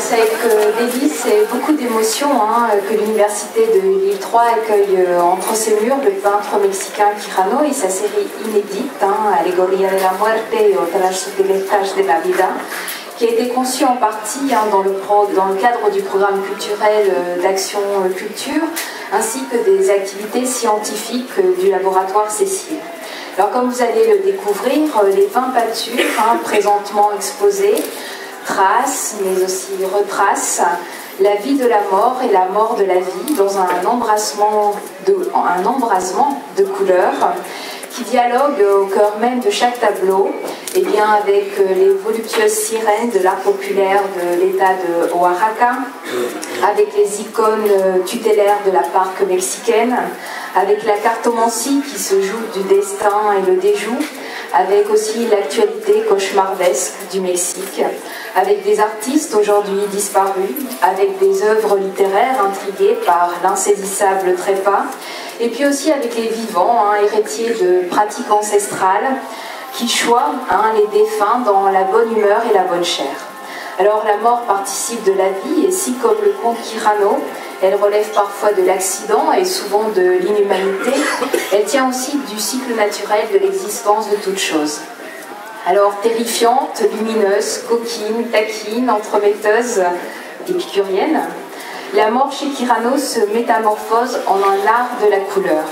c'est avec délice et beaucoup d'émotion que l'université de Lille 3 accueille entre ses murs le peintre mexicain Quijano et sa série inédite, Alegoría de la muerte y otras sutilezas de la vida, qui a été conçue en partie dans le cadre du programme culturel d'Action Culture, ainsi que des activités scientifiques du laboratoire Cécile. Alors comme vous allez le découvrir, les 20 peintures présentement exposées tracent, mais aussi retracent la vie de la mort et la mort de la vie dans un embrasement de couleurs qui dialogue au cœur même de chaque tableau et bien avec les voluptueuses sirènes de l'art populaire de l'État de Oaxaca, avec les icônes tutélaires de la Parque mexicaine, avec la cartomancie qui se joue du destin et le déjoue, avec aussi l'actualité cauchemardesque du Mexique, avec des artistes aujourd'hui disparus, avec des œuvres littéraires intriguées par l'insaisissable trépas, et puis aussi avec les vivants, héritiers de pratiques ancestrales, qui choient les défunts dans la bonne humeur et la bonne chair. Alors la mort participe de la vie, et si comme le conte Quijano, elle relève parfois de l'accident et souvent de l'inhumanité, elle tient aussi du cycle naturel de l'existence de toute chose. Alors terrifiante, lumineuse, coquine, taquine, entremetteuse, épicurienne, la mort chez Quijano se métamorphose en un art de la couleur.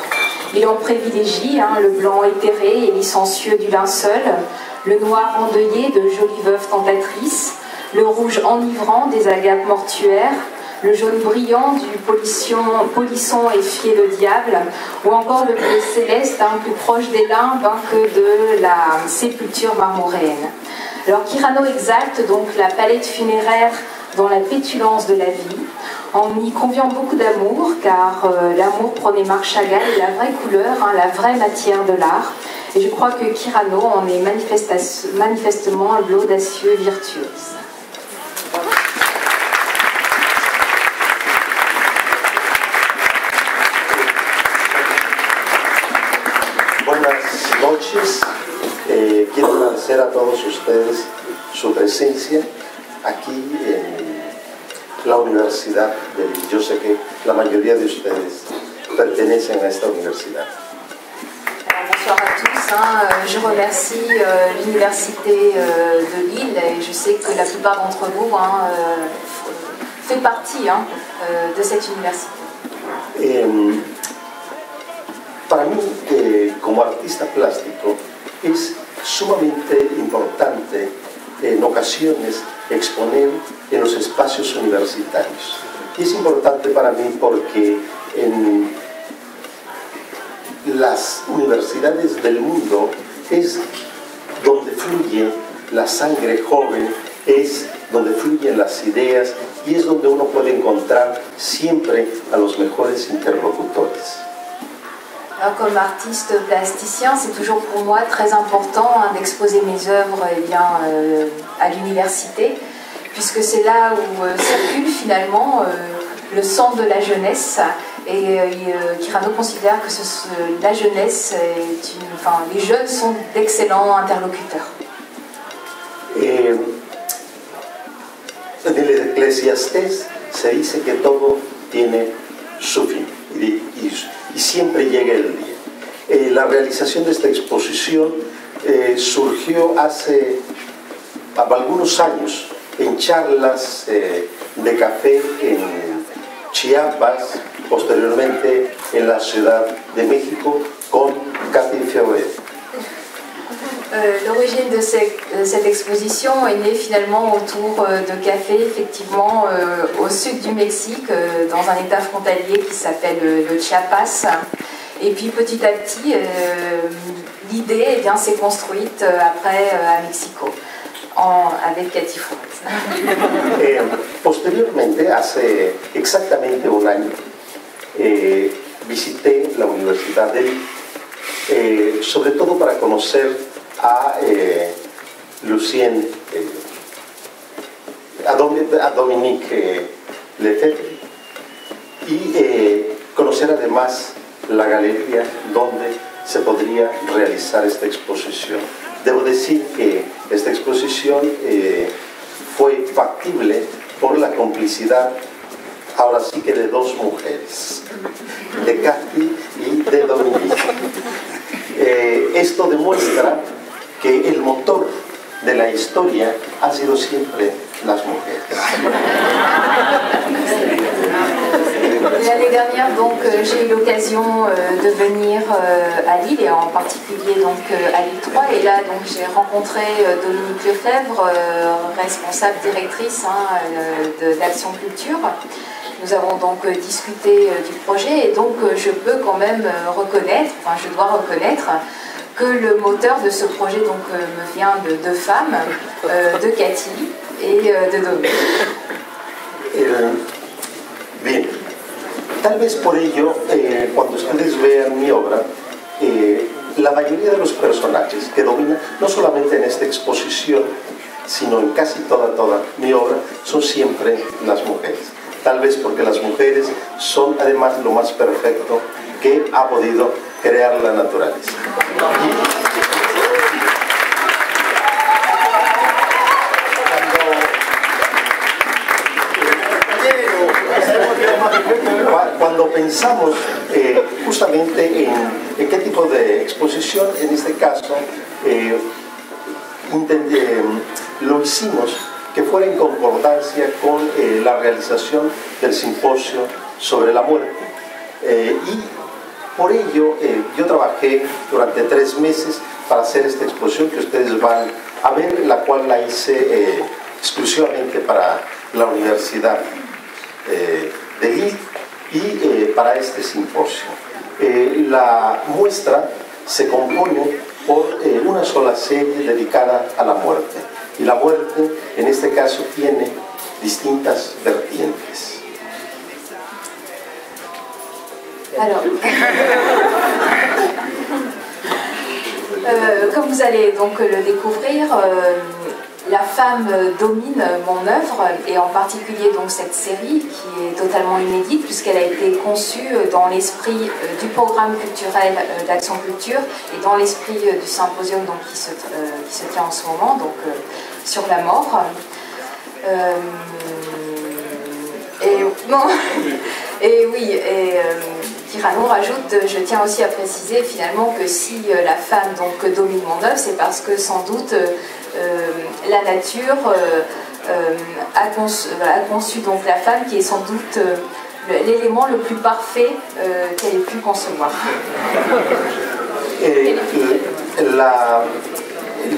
Il en privilégie le blanc éthéré et licencieux du linceul, le noir endeuillé de jolies veuves tentatrices, le rouge enivrant des agapes mortuaires, le jaune brillant du polisson et fier le diable, ou encore le bleu céleste, plus proche des limbes que de la sépulture marmoréenne. Alors Quijano exalte donc la palette funéraire dans la pétulance de la vie, en y conviant beaucoup d'amour, car l'amour prenait Marc Chagall est la vraie couleur, la vraie matière de l'art. Et je crois que Quijano en est manifestement l'audacieux virtuose. Buenas noches. Quiero agradecer a todos ustedes su presencia aquí en la Universidad de Lille. Yo sé que la mayoría de ustedes pertenecen a esta universidad. Bonsoir à tous. Je remercie l'Université de Lille et je sais que la plupart d'entre vous fait partie de cette université. Para mí, como artista plástico, es sumamente importante en ocasiones exponer en los espacios universitarios. Y es importante para mí porque en las universidades del mundo es donde fluye la sangre joven, es donde fluyen las ideas y es donde uno puede encontrar siempre a los mejores interlocutores. Alors, comme artiste plasticien, c'est toujours pour moi très important d'exposer mes œuvres à l'université, puisque c'est là où circule finalement le sang de la jeunesse. Et Quijano considère que la jeunesse les jeunes sont d'excellents interlocuteurs. En el Eclesiastés se dice que todo tiene su fin y siempre llega el día. La realización de esta exposición surgió hace algunos años en charlas de café en Chiapas, posteriormente en la Ciudad de México con Cathy Ferrer. L'origine de cette exposition est née finalement autour de café, effectivement, au sud du Mexique, dans un état frontalier qui s'appelle le Chiapas. Et puis petit à petit, l'idée s'est construite après à Mexico, avec Cathy Ferrer. Posteriormente, hace exactamente un año, visité la Universidad de Lille, sobre todo para conocer a Lucien, a Dominique Lefebvre y conocer además la galería donde se podría realizar esta exposición. Debo decir que esta exposición fue factible por la complicidad, ahora sí que de dos mujeres, de Katy y de Dominique. Esto demuestra que el motor de la historia ha sido siempre las mujeres. L'année dernière, donc, j'ai eu l'occasion de venir à Lille, et en particulier donc, à Lille 3. Et là, donc, j'ai rencontré Dominique Lefebvre, responsable directrice d'Action Culture. Nous avons donc discuté du projet, et donc je peux quand même reconnaître, enfin je dois reconnaître, que le moteur de ce projet donc, me vient de deux femmes, de Katy et de Dominique. Bien. Tal vez por ello, cuando ustedes vean mi obra, la mayoría de los personajes que dominan, no solamente en esta exposición, sino en casi toda mi obra, son siempre las mujeres. Tal vez porque las mujeres son además lo más perfecto que ha podido crear la naturaleza. Cuando pensamos justamente en qué tipo de exposición, en este caso, lo hicimos que fuera en concordancia con la realización del simposio sobre la muerte. Y por ello yo trabajé durante 3 meses para hacer esta exposición que ustedes van a ver, la cual la hice exclusivamente para la Universidad de Lille y para este simposio. La muestra se compone por una sola serie dedicada a la muerte. Y la muerte, en este caso, tiene distintas vertientes. Alors, comme vous allez donc le découvrir, la femme domine mon œuvre, et en particulier donc cette série qui est totalement inédite puisqu'elle a été conçue dans l'esprit du programme culturel d'Action Culture et dans l'esprit du symposium donc, qui se tient en ce moment, donc sur la mort. Et oui, Cyrano rajoute, je tiens aussi à préciser finalement que si la femme donc domine mon œuvre, c'est parce que sans doute la nature a conçu donc la femme qui est sans doute l'élément le plus parfait qu'elle ait pu concevoir.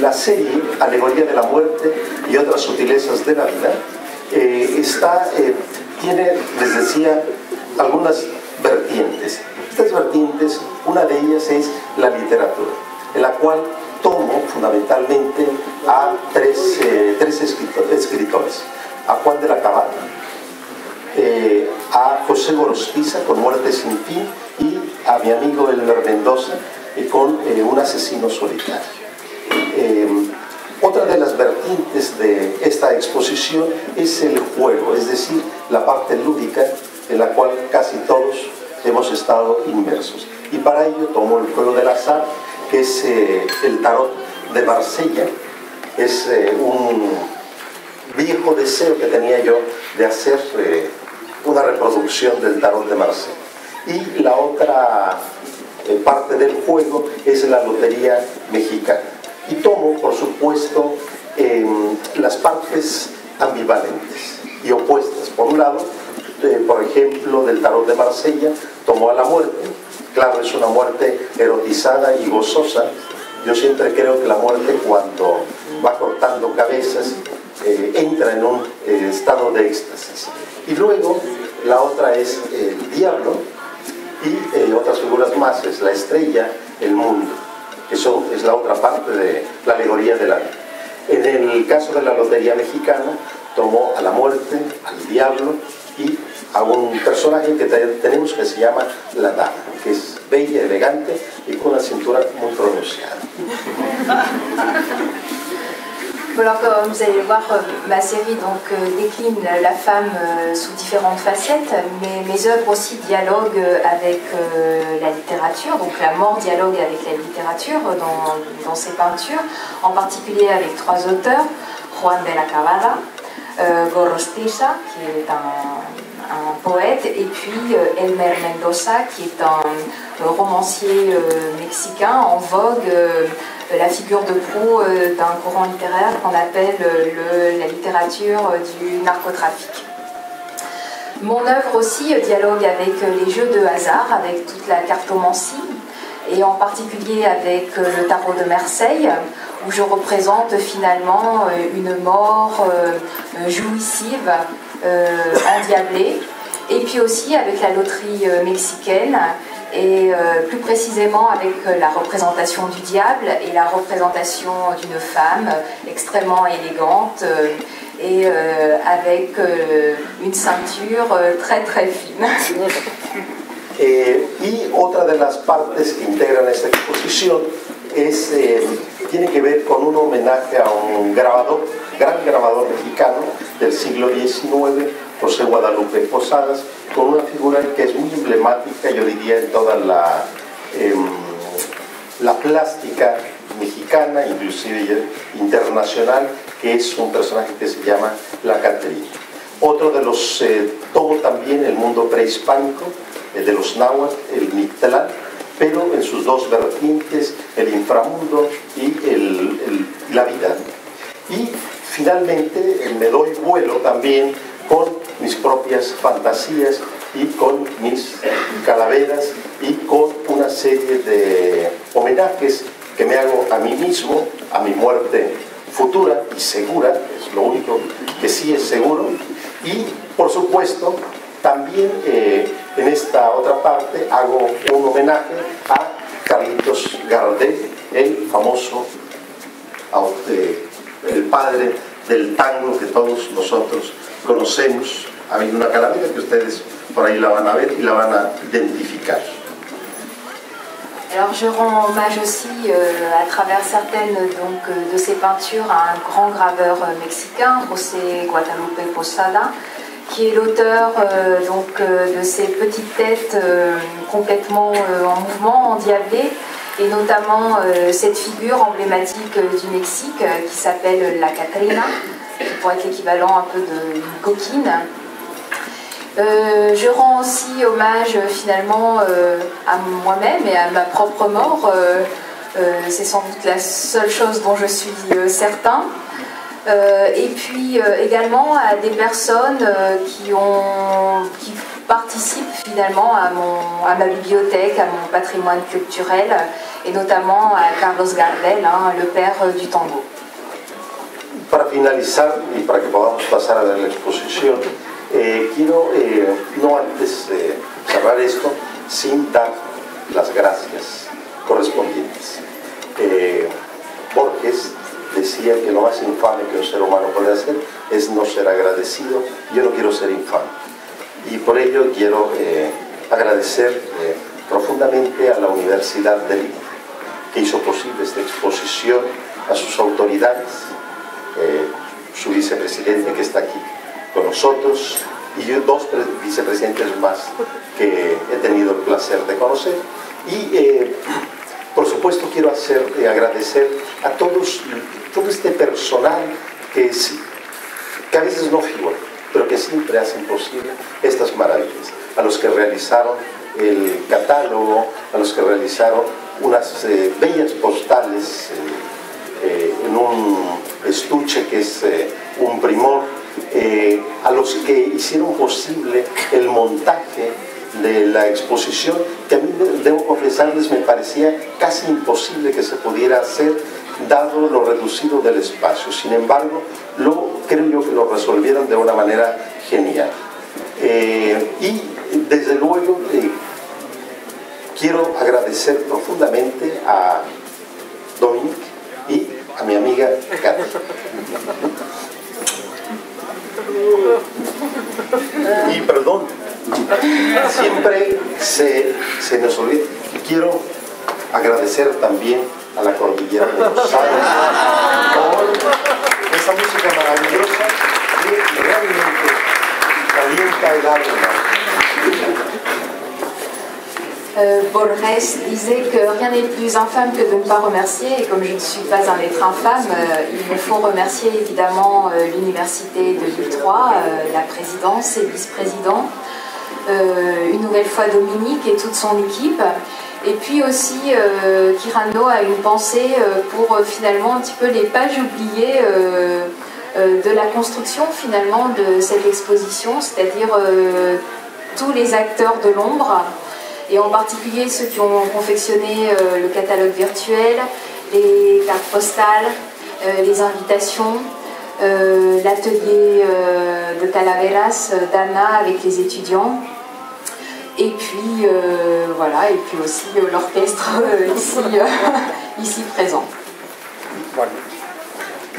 La serie Alegoría de la muerte y otras sutilezas de la vida tiene, les decía, algunas vertientes. Estas vertientes, una de ellas es la literatura, en la cual tomo fundamentalmente a tres escritores: a Juan de la Cabada, a José Gorostiza con Muerte sin fin, y a mi amigo Elmer Mendoza con Un asesino solitario. Otra de las vertientes de esta exposición es el juego, es decir, la parte lúdica en la cual casi todos hemos estado inmersos. Y para ello tomo el juego del azar, que es el tarot de Marsella. Es un viejo deseo que tenía yo de hacer una reproducción del tarot de Marsella. Y la otra parte del juego es la lotería mexicana. Y tomo, por supuesto, las partes ambivalentes y opuestas. Por un lado, por ejemplo, del tarot de Marsella, tomo a la muerte. Claro, es una muerte erotizada y gozosa. Yo siempre creo que la muerte, cuando va cortando cabezas, entra en un estado de éxtasis. Y luego, la otra es el diablo, y otras figuras más, es la estrella, el mundo. Eso es la otra parte de la alegoría del arte. En el caso de la lotería mexicana, tomó a la muerte, al diablo y a un personaje que tenemos que se llama la dama, que es bella, elegante y con una cintura muy pronunciada. Alors, comme vous allez le voir, ma série donc, décline la femme sous différentes facettes, mais mes œuvres aussi dialoguent avec la littérature, donc la mort dialogue avec la littérature dans ses peintures, en particulier avec 3 auteurs: Juan de la Cabada, Gorostiza, qui est un poète, et puis Elmer Mendoza, qui est un romancier mexicain en vogue, la figure de proue d'un courant littéraire qu'on appelle la littérature du narcotrafic. Mon œuvre aussi dialogue avec les jeux de hasard, avec toute la cartomancie, et en particulier avec le tarot de Marseille, où je représente finalement une mort jouissive, endiablée, et puis aussi avec la loterie mexicaine, et plus précisément avec la représentation du diable et la représentation d'une femme extrêmement élégante et avec une ceinture très très fine. Y otra de las partes que integran esta exposición tiene que ver con un homenaje a un grabador, gran grabador mexicano del siglo XIX, José Guadalupe Posadas, con una figura que es muy emblemática, yo diría, en toda la plástica mexicana, inclusive internacional, que es un personaje que se llama La Catrina. Otro de los tomó también el mundo prehispánico, de los náhuatl, el Mictlán, pero en sus dos vertientes, el inframundo y la vida. Y finalmente me doy vuelo también con mis propias fantasías y con mis calaveras y con una serie de homenajes que me hago a mí mismo, a mi muerte futura y segura, es lo único que sí es seguro, y por supuesto también en esta otra parte hago un homenaje a Carlitos Gardel, el famoso el padre del tango que todos nosotros conocemos. Ha habido una calavera que ustedes por ahí la van a ver y la van a identificar. Alors je rends hommage aussi à travers certaines de ces peintures à un grand graveur mexicain, José Guadalupe Posada, qui est l'auteur de ces petites têtes complètement en mouvement, endiablées, et notamment cette figure emblématique du Mexique qui s'appelle la Catrina, qui pourrait être l'équivalent un peu d'une coquine. Je rends aussi hommage finalement à moi-même et à ma propre mort. C'est sans doute la seule chose dont je suis certain. Et puis également à des personnes qui participent finalement à ma bibliothèque, à mon patrimoine culturel, et notamment à Carlos Gardel, le père du tango. Para finalizar y para que podamos pasar a la exposición, quiero no antes cerrar esto sin dar las gracias correspondientes. Borges decía que lo más infame que un ser humano puede hacer es no ser agradecido. Yo no quiero ser infame y por ello quiero agradecer profundamente a la Universidad de Lima, que hizo posible esta exposición, a sus autoridades, su vicepresidente que está aquí con nosotros y yo, dos vicepresidentes más que he tenido el placer de conocer, y por supuesto quiero agradecer a todo este personal que a veces no figura, pero que siempre hacen posible estas maravillas, a los que realizaron el catálogo, a los que realizaron unas bellas postales en un estuche que es un primor, a los que hicieron posible el montaje de la exposición, que a mí, debo confesarles, me parecía casi imposible que se pudiera hacer dado lo reducido del espacio. Sin embargo, creo yo que lo resolvieron de una manera genial. Y desde luego quiero agradecer profundamente a Dominique y a mi amiga Katy. Y perdón, siempre se nos olvida. Quiero agradecer también a la Cordillera de los Andes por esa música maravillosa que realmente calienta el alma. Borges disait que rien n'est plus infâme que de ne pas remercier, et comme je ne suis pas un être infâme, il me faut remercier évidemment l'université de Lille 3, la présidence et vice-président, une nouvelle fois Dominique et toute son équipe, et puis aussi Kyrano a une pensée pour finalement un petit peu les pages oubliées de la construction finalement de cette exposition, c'est-à-dire tous les acteurs de l'ombre, et en particulier ceux qui ont confectionné le catalogue virtuel, les cartes postales, les invitations, l'atelier de Calaveras d'Anna avec les étudiants, et puis voilà, et puis aussi l'orchestre ici présent. Bueno.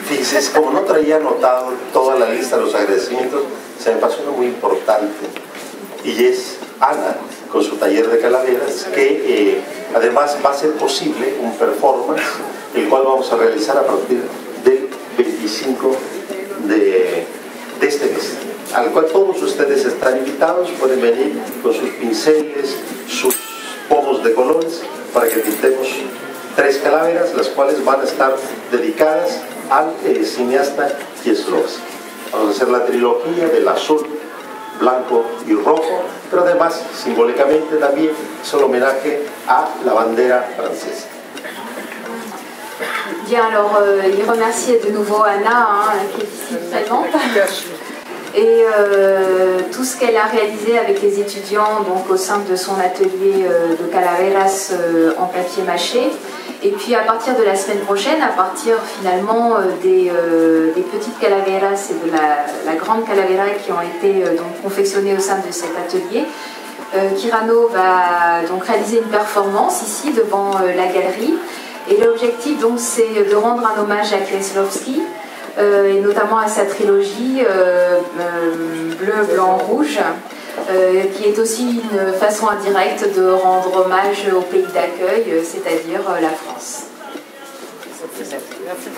Fíjense, como no traía anotado toda la lista de los agradecimientos, se me pasó uno muy importante, y es Ana, con su taller de calaveras, que además va a ser posible un performance, el cual vamos a realizar a partir del 25 de este mes, al cual todos ustedes están invitados, pueden venir con sus pinceles, sus pomos de colores, para que pintemos 3 calaveras, las cuales van a estar dedicadas al cineasta Kieslowski. Vamos a hacer la trilogía del azul, blanco y rojo, pero además simbólicamente también es un homenaje a la bandera francesa. Bien, alors il remerciait de nouveau Anna, qui est ici présente, et tout ce qu'elle a réalisé avec les étudiants donc, au sein de son atelier de calaveras en papier mâché. Et puis à partir de la semaine prochaine, à partir finalement des petites calaveras et de la grande calavera qui ont été donc confectionnées au sein de cet atelier, Kyrano va donc réaliser une performance ici devant la galerie. Et l'objectif donc c'est de rendre un hommage à Kieslowski et notamment à sa trilogie bleu, blanc, rouge. Qui est aussi une façon indirecte de rendre hommage au pays d'accueil, c'est-à-dire la France. Merci.